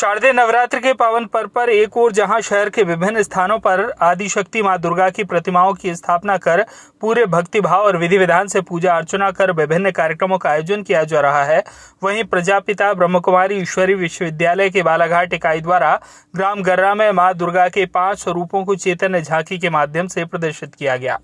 शारदीय नवरात्र के पावन पर्व पर एक ओर जहां शहर के विभिन्न स्थानों पर आदिशक्ति मां दुर्गा की प्रतिमाओं की स्थापना कर पूरे भक्तिभाव और विधि विधान से पूजा अर्चना कर विभिन्न कार्यक्रमों का आयोजन किया जा रहा है, वहीं प्रजापिता ब्रह्मकुमारी ईश्वरी विश्वविद्यालय के बालाघाट इकाई द्वारा ग्राम गर्रा में मां दुर्गा के 5 स्वरूपों को चैतन्य झांकी के माध्यम से प्रदर्शित किया गया।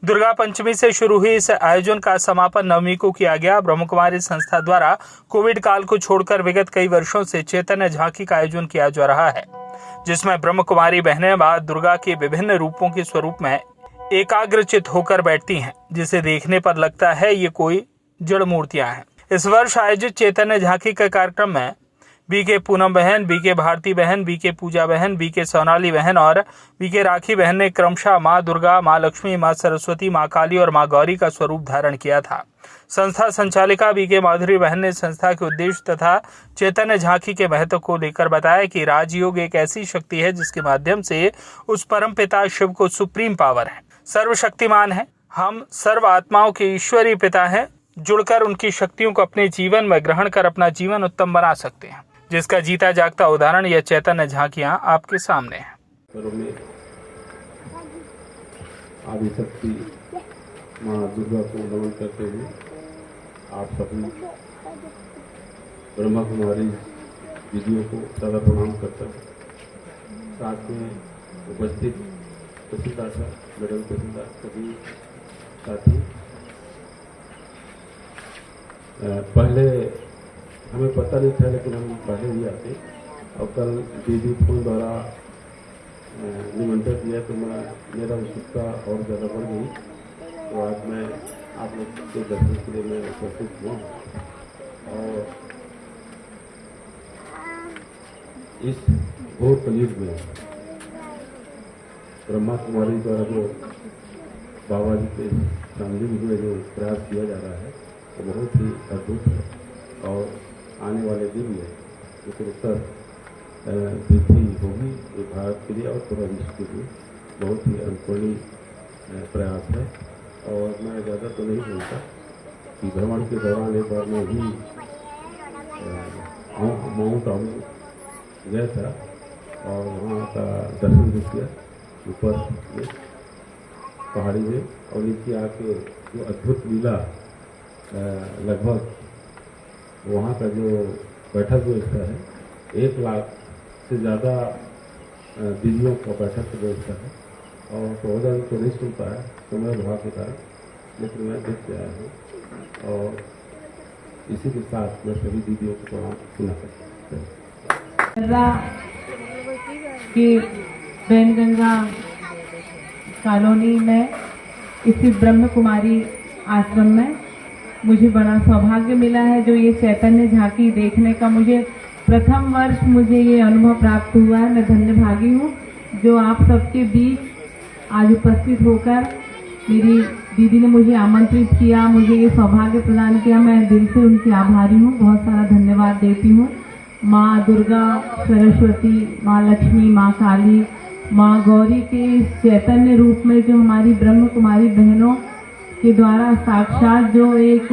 दुर्गा पंचमी से शुरू हुई इस आयोजन का समापन नवमी को किया गया। ब्रह्मकुमारी संस्था द्वारा कोविड काल को छोड़कर विगत कई वर्षों से चैतन्य झांकी का आयोजन किया जा रहा है, जिसमें ब्रह्मकुमारी बहनें मां दुर्गा के विभिन्न रूपों के स्वरूप में एकाग्रचित होकर बैठती हैं, जिसे देखने पर लगता है ये कोई जड़ मूर्तियां हैं। इस वर्ष आयोजित चैतन्य झांकी के कार्यक्रम में बीके पूनम बहन, बीके भारती बहन, बीके पूजा बहन, बीके सोनाली बहन और बीके राखी बहन ने क्रमशः मां दुर्गा, मां लक्ष्मी, मां सरस्वती, मां काली और मां गौरी का स्वरूप धारण किया था। संस्था संचालिका बीके माधुरी बहन ने संस्था के उद्देश्य तथा चैतन्य झांकी के महत्व को लेकर बताया कि राजयोग एक ऐसी शक्ति है जिसके माध्यम से उस परम पिता शिव को सुप्रीम पावर है, सर्वशक्तिमान है। हम सर्व आत्माओं के ईश्वरीय पिता हैं, जुड़कर उनकी शक्तियों को अपने जीवन में ग्रहण कर अपना जीवन उत्तम बना सकते हैं, जिसका जीता जागता उदाहरण यह चैतन्य झांकियां आपके सामने है। आदिशक्ति मां दुर्गा को नमन करते हुए आप सभी ब्रह्मा कुमारी दीदियों को सदा प्रणाम करता है। साथ में उपस्थित प्रसिद्धा मैडम प्रसिद्धा सभी साथी, पहले हमें पता नहीं था, लेकिन हम पहले ही आते और कल दीदी फोन द्वारा निमंत्रण दिया तो मेरा उत्सुकता और ज़्यादा बढ़ गई। तो आज मैं आप लोग के दर्शन के लिए मैं उपस्थित हुआ और इस घोर कलयुग में ब्रह्मा कुमारी द्वारा जो बाबा जी के शामिल हुए जो प्रयास किया जा रहा है वो बहुत ही अद्भुत है और आने वाले दिन में उत्तर वृद्धि होगी। ये भारत के लिए और पूरा विश्व के लिए बहुत ही अनुकूली प्रयास है। और मैं ज़्यादा तो नहीं बोलता कि भ्रमण के दौरान एक बार मैं भी माउंट आबू गया था और वहाँ का दर्शन भी किया ऊपर में पहाड़ी में, और नीचे आके जो अद्भुत लीला लगभग वहाँ का जो बैठक व्यवस्था है 1 लाख से ज़्यादा दीदियों का बैठक व्यवस्था है और प्रबोधन तो नहीं सुनता है समय भाव के कारण, लेकिन मैं देख के आया हूँ और इसी के साथ मैं सभी दीदियों को प्रणाम सुना सकता कि वैनगंगा कॉलोनी में स्थित ब्रह्म कुमारी आश्रम में मुझे बड़ा सौभाग्य मिला है। जो ये चैतन्य झांकी देखने का मुझे प्रथम वर्ष मुझे ये अनुभव प्राप्त हुआ है। मैं धन्यभागी हूँ जो आप सबके बीच आज उपस्थित होकर मेरी दीदी ने मुझे आमंत्रित किया, मुझे ये सौभाग्य प्रदान किया। मैं दिल से उनकी आभारी हूँ, बहुत सारा धन्यवाद देती हूँ। माँ दुर्गा, सरस्वती, माँ लक्ष्मी, माँ काली, माँ गौरी के इस चैतन्य रूप में जो हमारी ब्रह्म कुमारी बहनों के द्वारा साक्षात जो एक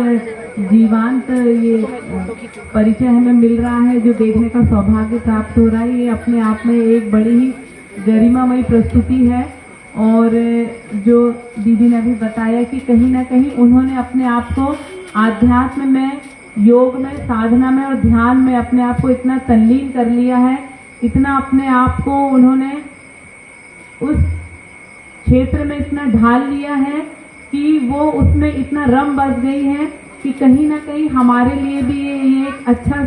जीवांत ये परिचय हमें मिल रहा है, जो देखने का सौभाग्य प्राप्त हो रहा है, ये अपने आप में एक बड़ी ही गरिमामयी प्रस्तुति है। और जो दीदी ने अभी बताया कि कहीं ना कहीं उन्होंने अपने आप को आध्यात्म में, योग में, साधना में और ध्यान में अपने आप को इतना तल्लीन कर लिया है, इतना अपने आप को उन्होंने उस क्षेत्र में इतना ढाल लिया है कि वो उसमें इतना रम बस गई है कि कहीं ना कहीं हमारे लिए भी ये एक अच्छा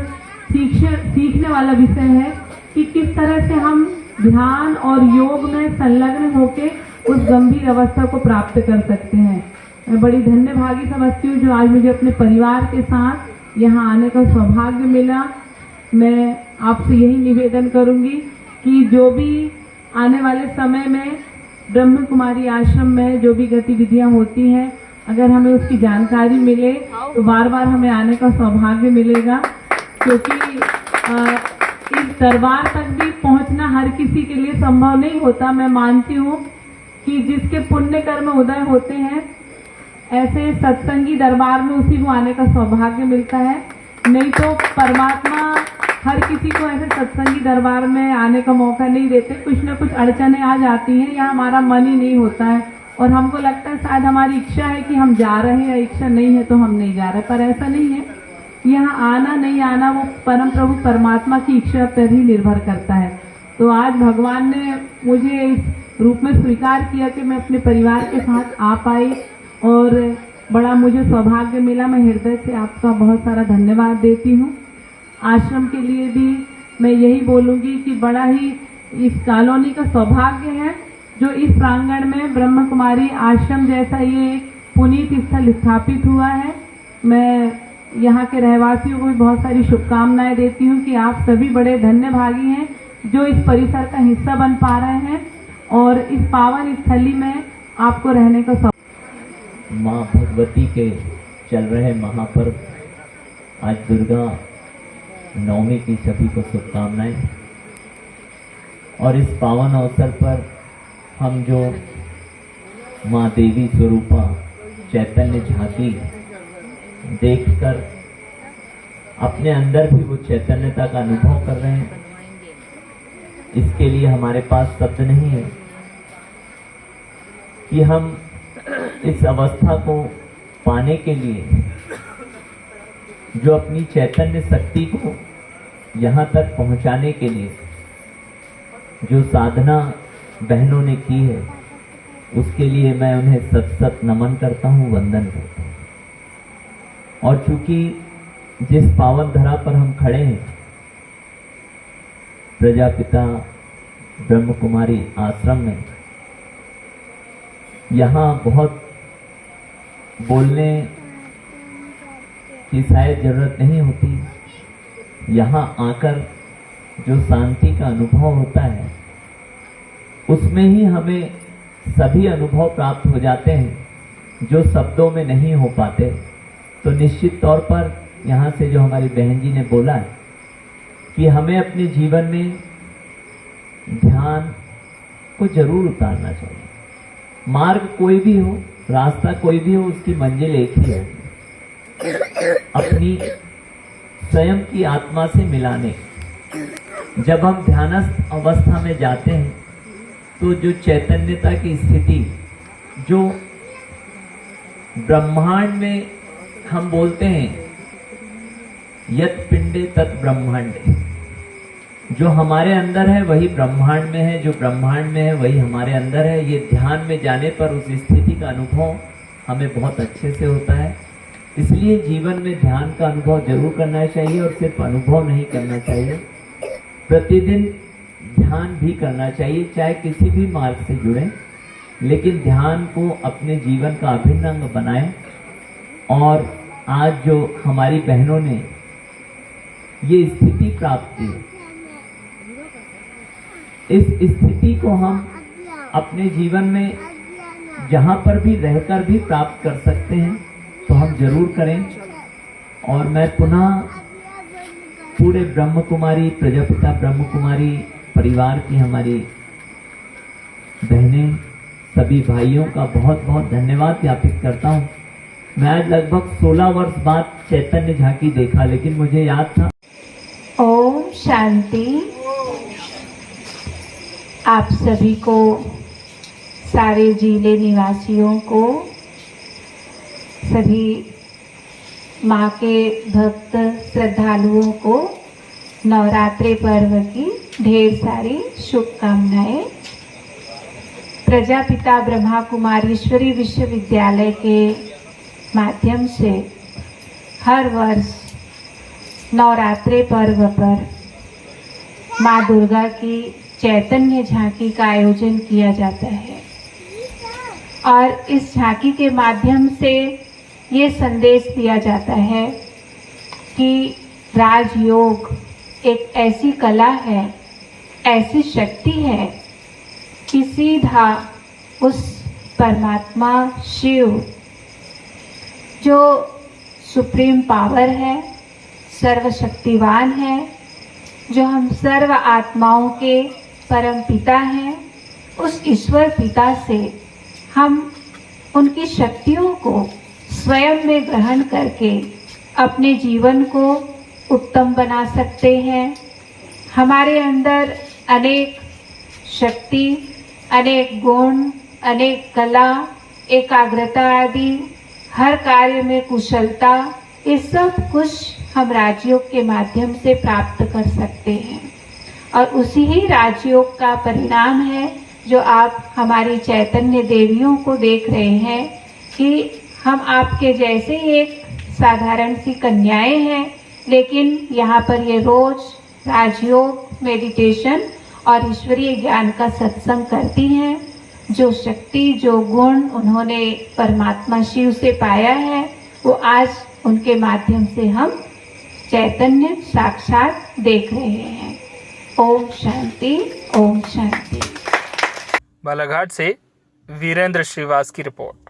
सीखने वाला विषय है कि किस तरह से हम ध्यान और योग में संलग्न होके उस गंभीर अवस्था को प्राप्त कर सकते हैं। मैं बड़ी धन्यभागी समझती हूँ जो आज मुझे अपने परिवार के साथ यहाँ आने का सौभाग्य मिला। मैं आपसे यही निवेदन करूँगी कि जो भी आने वाले समय में ब्रह्म कुमारी आश्रम में जो भी गतिविधियां होती हैं, अगर हमें उसकी जानकारी मिले तो बार बार हमें आने का सौभाग्य मिलेगा, क्योंकि इस दरबार तक भी पहुंचना हर किसी के लिए संभव नहीं होता। मैं मानती हूँ कि जिसके पुण्य कर्म उदय होते हैं, ऐसे सत्संगी दरबार में उसी को आने का सौभाग्य मिलता है। नहीं तो परमात्मा हर किसी को ऐसे सत्संगी दरबार में आने का मौका नहीं देते, कुछ न कुछ अड़चने आ जाती हैं या हमारा मन ही नहीं होता है और हमको लगता है शायद हमारी इच्छा है कि हम जा रहे हैं या इच्छा नहीं है तो हम नहीं जा रहे, पर ऐसा नहीं है। यहाँ आना नहीं आना वो परम प्रभु परमात्मा की इच्छा पर ही निर्भर करता है। तो आज भगवान ने मुझे इस रूप में स्वीकार किया कि मैं अपने परिवार के साथ आ पाई और बड़ा मुझे सौभाग्य मिला। मैं हृदय से आपका बहुत सारा धन्यवाद देती हूँ। आश्रम के लिए भी मैं यही बोलूँगी कि बड़ा ही इस कॉलोनी का सौभाग्य है जो इस प्रांगण में ब्रह्म कुमारी आश्रम जैसा ये पुनीत स्थल स्थापित हुआ है। मैं यहाँ के रहवासियों को भी बहुत सारी शुभकामनाएं देती हूँ कि आप सभी बड़े धन्यभागी हैं जो इस परिसर का हिस्सा बन पा रहे हैं और इस पावन स्थली में आपको रहने का माँ भगवती के चल रहे महापर्व आज दुर्गा नवमी की सभी को शुभकामनाएं। और इस पावन अवसर पर हम जो माँ देवी स्वरूपा चैतन्य झांकी देखकर अपने अंदर भी वो चैतन्यता का अनुभव कर रहे हैं, इसके लिए हमारे पास शब्द नहीं है कि हम इस अवस्था को पाने के लिए जो अपनी चैतन्य शक्ति को यहाँ तक पहुँचाने के लिए जो साधना बहनों ने की है, उसके लिए मैं उन्हें सत सत नमन करता हूँ, वंदन करता हूँ। और चूंकि जिस पावन धरा पर हम खड़े हैं, प्रजापिता ब्रह्म कुमारी आश्रम में, यहाँ बहुत बोलने की शायद जरूरत नहीं होती। यहाँ आकर जो शांति का अनुभव होता है उसमें ही हमें सभी अनुभव प्राप्त हो जाते हैं जो शब्दों में नहीं हो पाते। तो निश्चित तौर पर यहाँ से जो हमारी बहन जी ने बोला है कि हमें अपने जीवन में ध्यान को जरूर उतारना चाहिए। मार्ग कोई भी हो, रास्ता कोई भी हो, उसकी मंजिल एक ही है, अपनी स्वयं की आत्मा से मिलाने। जब हम ध्यानस्थ अवस्था में जाते हैं तो जो चैतन्यता की स्थिति जो ब्रह्मांड में हम बोलते हैं यत् पिंडे तत् ब्रह्मांडे, जो हमारे अंदर है वही ब्रह्मांड में है, जो ब्रह्मांड में है वही हमारे अंदर है। ये ध्यान में जाने पर उस स्थिति का अनुभव हमें बहुत अच्छे से होता है। इसलिए जीवन में ध्यान का अनुभव जरूर करना चाहिए और सिर्फ अनुभव नहीं करना चाहिए, प्रतिदिन ध्यान भी करना चाहिए, चाहे किसी भी मार्ग से जुड़े, लेकिन ध्यान को अपने जीवन का अभिन्न अंग बनाएं। और आज जो हमारी बहनों ने ये स्थिति प्राप्त की, इस स्थिति को हम अपने जीवन में जहाँ पर भी रहकर भी प्राप्त कर सकते हैं तो हम जरूर करें। और मैं पुनः पूरे ब्रह्म कुमारी प्रजापिता ब्रह्म कुमारी परिवार की हमारी बहनें सभी भाइयों का बहुत बहुत धन्यवाद ज्ञापित करता हूँ। मैं आज लगभग 16 वर्ष बाद चैतन्य झांकी देखा, लेकिन मुझे याद था। ओम शांति। आप सभी को, सारे जिले निवासियों को, सभी माँ के भक्त श्रद्धालुओं को नवरात्रि पर्व की ढेर सारी शुभकामनाएं। प्रजापिता ब्रह्मा कुमारीश्वरी विश्वविद्यालय के माध्यम से हर वर्ष नवरात्रि पर्व पर माँ दुर्गा की चैतन्य झांकी का आयोजन किया जाता है और इस झांकी के माध्यम से ये संदेश दिया जाता है कि राजयोग एक ऐसी कला है, ऐसी शक्ति है कि सीधा उस परमात्मा शिव जो सुप्रीम पावर है, सर्वशक्तिवान है, जो हम सर्व आत्माओं के परम पिता हैं, उस ईश्वर पिता से हम उनकी शक्तियों को स्वयं में ग्रहण करके अपने जीवन को उत्तम बना सकते हैं। हमारे अंदर अनेक शक्ति, अनेक गुण, अनेक कला, एकाग्रता आदि, हर कार्य में कुशलता, ये सब कुछ हम राजयोग के माध्यम से प्राप्त कर सकते हैं। और उसी ही राजयोग का परिणाम है जो आप हमारी चैतन्य देवियों को देख रहे हैं कि हम आपके जैसे ही एक साधारण सी कन्याएं हैं, लेकिन यहाँ पर ये रोज राजयोग, मेडिटेशन और ईश्वरीय ज्ञान का सत्संग करती हैं। जो शक्ति, जो गुण उन्होंने परमात्मा शिव से पाया है, वो आज उनके माध्यम से हम चैतन्य साक्षात देख रहे हैं। ओम शांति, ओम शांति। बालाघाट से वीरेंद्र श्रीवास की रिपोर्ट।